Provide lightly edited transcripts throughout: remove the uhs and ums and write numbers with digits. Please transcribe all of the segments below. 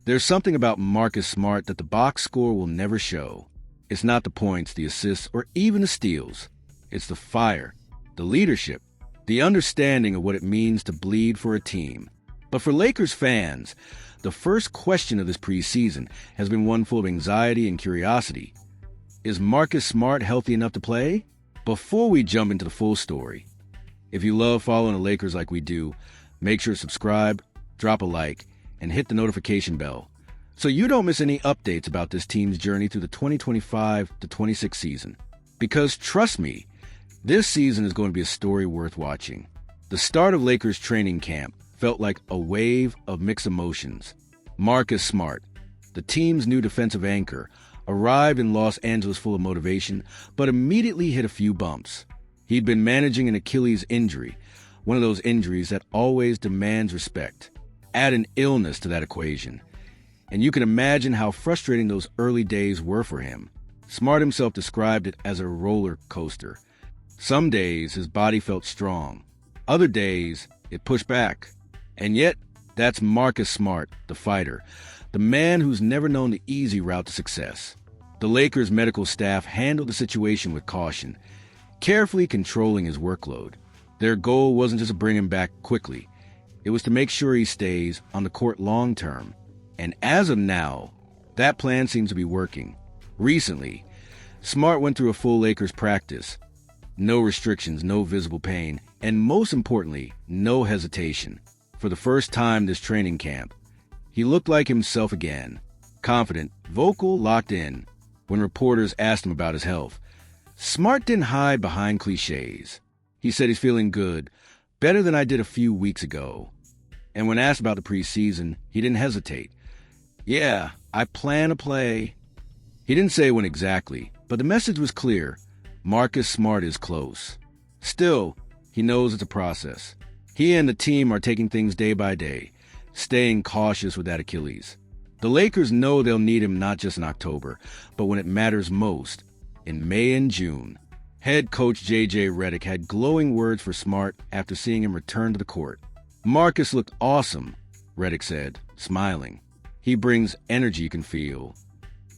There's something about Marcus Smart that the box score will never show. It's not the points, the assists, or even the steals. It's the fire, the leadership, the understanding of what it means to bleed for a team. But for Lakers fans, the first question of this preseason has been one full of anxiety and curiosity. Is Marcus Smart healthy enough to play? Before we jump into the full story, if you love following the Lakers like we do, make sure to subscribe, drop a like, and hit the notification bell so you don't miss any updates about this team's journey through the 2025-26 season. Because trust me, this season is going to be a story worth watching. The start of Lakers training camp felt like a wave of mixed emotions. Marcus Smart, the team's new defensive anchor, arrived in Los Angeles full of motivation, but immediately hit a few bumps. He'd been managing an Achilles injury, one of those injuries that always demands respect. Add an illness to that equation, and you can imagine how frustrating those early days were for him. Smart himself described it as a roller coaster. Some days his body felt strong. Other days it pushed back. And yet, that's Marcus Smart, the fighter, the man who's never known the easy route to success. The Lakers' medical staff handled the situation with caution, carefully controlling his workload. Their goal wasn't just to bring him back quickly. It was to make sure he stays on the court long term. And as of now, that plan seems to be working. Recently, Smart went through a full Lakers practice. No restrictions, no visible pain, and most importantly, no hesitation. For the first time this training camp, he looked like himself again. Confident, vocal, locked in. When reporters asked him about his health, Smart didn't hide behind cliches. He said he's feeling good, better than I did a few weeks ago. And when asked about the preseason, he didn't hesitate. Yeah, I plan to play. He didn't say when exactly, but the message was clear. Marcus Smart is close. Still, he knows it's a process. He and the team are taking things day by day, staying cautious with that Achilles. The Lakers know they'll need him not just in October, but when it matters most, in May and June. Head coach J.J. Redick had glowing words for Smart after seeing him return to the court. Marcus looked awesome, Redick said, smiling. He brings energy you can feel.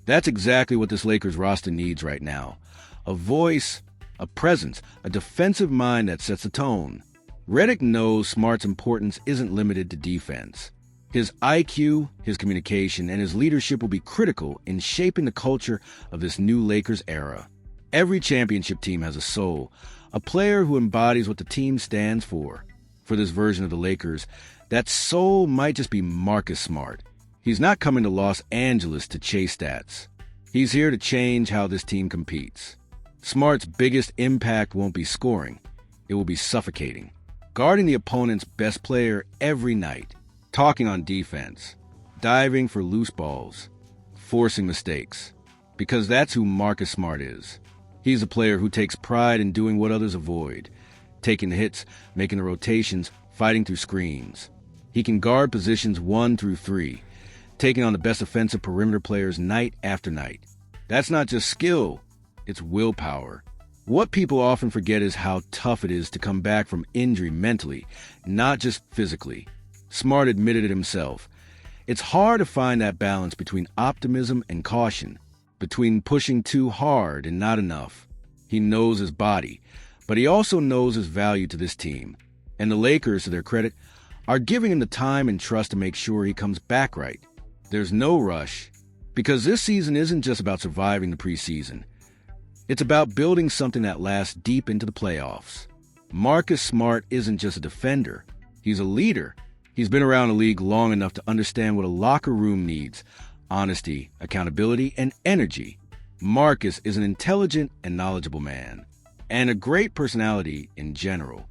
That's exactly what this Lakers roster needs right now. A voice, a presence, a defensive mind that sets the tone. Redick knows Smart's importance isn't limited to defense. His IQ, his communication, and his leadership will be critical in shaping the culture of this new Lakers era. Every championship team has a soul, a player who embodies what the team stands for. For this version of the Lakers, that soul might just be Marcus Smart. He's not coming to Los Angeles to chase stats. He's here to change how this team competes. Smart's biggest impact won't be scoring. It will be suffocating. Guarding the opponent's best player every night. Talking on defense. Diving for loose balls. Forcing mistakes. Because that's who Marcus Smart is. He's a player who takes pride in doing what others avoid, taking the hits, making the rotations, fighting through screens. He can guard positions 1 through 3, taking on the best offensive perimeter players night after night. That's not just skill, it's willpower. What people often forget is how tough it is to come back from injury mentally, not just physically. Smart admitted it himself. It's hard to find that balance between optimism and caution, between pushing too hard and not enough. He knows his body, but he also knows his value to this team. And the Lakers, to their credit, are giving him the time and trust to make sure he comes back right. There's no rush, because this season isn't just about surviving the preseason. It's about building something that lasts deep into the playoffs. Marcus Smart isn't just a defender. He's a leader. He's been around the league long enough to understand what a locker room needs: honesty, accountability, and energy. Marcus is an intelligent and knowledgeable man, and a great personality in general.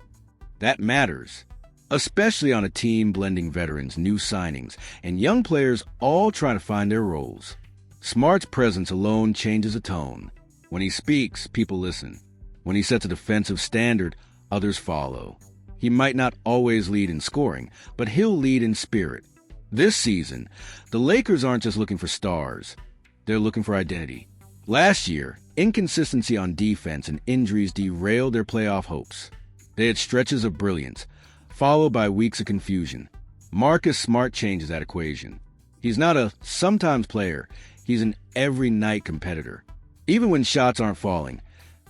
That matters, especially on a team blending veterans, new signings, and young players all trying to find their roles. Smart's presence alone changes the tone. When he speaks, people listen. When he sets a defensive standard, others follow. He might not always lead in scoring, but he'll lead in spirit. This season, the Lakers aren't just looking for stars. They're looking for identity. Last year, inconsistency on defense and injuries derailed their playoff hopes. They had stretches of brilliance, followed by weeks of confusion. Marcus Smart changes that equation. He's not a sometimes player, he's an every night competitor. Even when shots aren't falling,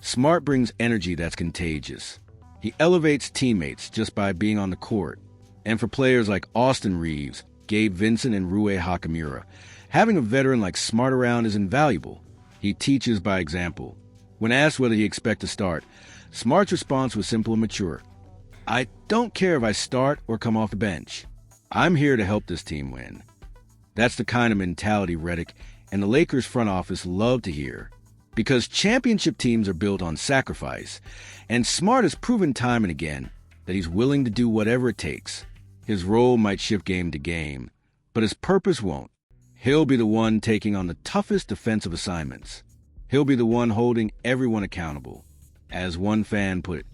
Smart brings energy that's contagious. He elevates teammates just by being on the court. And for players like Austin Reeves, Gabe Vincent, and Rui Hachimura, having a veteran like Smart around is invaluable. He teaches by example. When asked whether he expects to start, Smart's response was simple and mature. I don't care if I start or come off the bench. I'm here to help this team win. That's the kind of mentality Redick and the Lakers front office love to hear. Because championship teams are built on sacrifice, and Smart has proven time and again that he's willing to do whatever it takes. His role might shift game to game, but his purpose won't. He'll be the one taking on the toughest defensive assignments. He'll be the one holding everyone accountable. As one fan put it,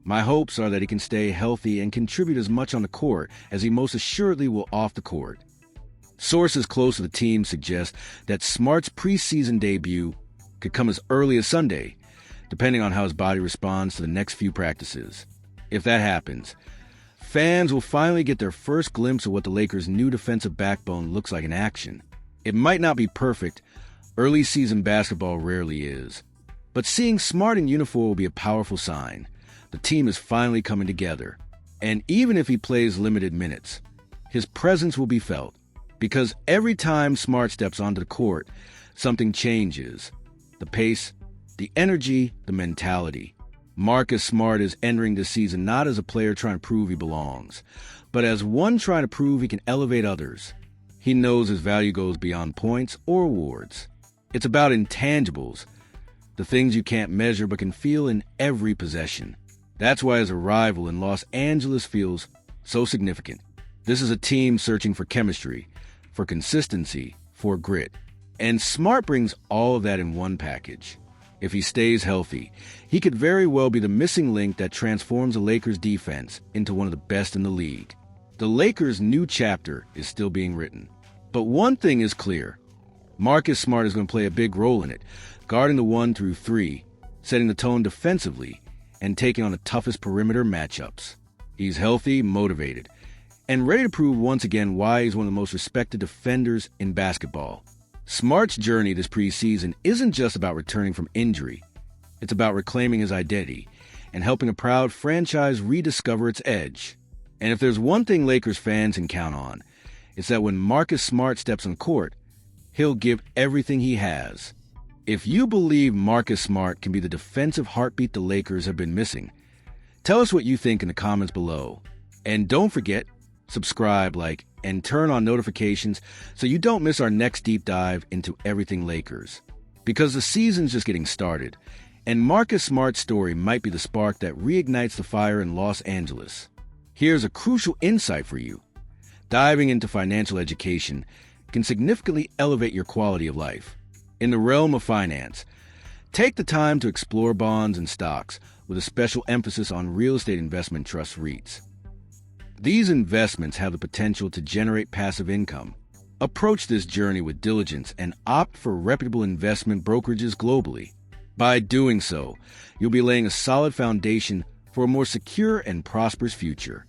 my hopes are that he can stay healthy and contribute as much on the court as he most assuredly will off the court. Sources close to the team suggest that Smart's preseason debut could come as early as Sunday, depending on how his body responds to the next few practices. If that happens, fans will finally get their first glimpse of what the Lakers' new defensive backbone looks like in action. It might not be perfect. Early season basketball rarely is. But seeing Smart in uniform will be a powerful sign. The team is finally coming together. And even if he plays limited minutes, his presence will be felt. Because every time Smart steps onto the court, something changes. The pace, the energy, the mentality. Marcus Smart is entering this season not as a player trying to prove he belongs, but as one trying to prove he can elevate others. He knows his value goes beyond points or awards. It's about intangibles, the things you can't measure but can feel in every possession. That's why his arrival in Los Angeles feels so significant. This is a team searching for chemistry, for consistency, for grit. And Smart brings all of that in one package. If he stays healthy, he could very well be the missing link that transforms the Lakers' defense into one of the best in the league. The Lakers' new chapter is still being written. But one thing is clear. Marcus Smart is going to play a big role in it, guarding the 1 through 3, setting the tone defensively, and taking on the toughest perimeter matchups. He's healthy, motivated, and ready to prove once again why he's one of the most respected defenders in basketball. Smart's journey this preseason isn't just about returning from injury. It's about reclaiming his identity and helping a proud franchise rediscover its edge. And if there's one thing Lakers fans can count on, it's that when Marcus Smart steps on court, he'll give everything he has. If you believe Marcus Smart can be the defensive heartbeat the Lakers have been missing, tell us what you think in the comments below. And don't forget, subscribe, like, and turn on notifications so you don't miss our next deep dive into everything Lakers. Because the season's just getting started, and Marcus Smart's story might be the spark that reignites the fire in Los Angeles. Here's a crucial insight for you. Diving into financial education can significantly elevate your quality of life. In the realm of finance, take the time to explore bonds and stocks with a special emphasis on real estate investment trust REITs. These investments have the potential to generate passive income. Approach this journey with diligence and opt for reputable investment brokerages globally. By doing so, you'll be laying a solid foundation for a more secure and prosperous future.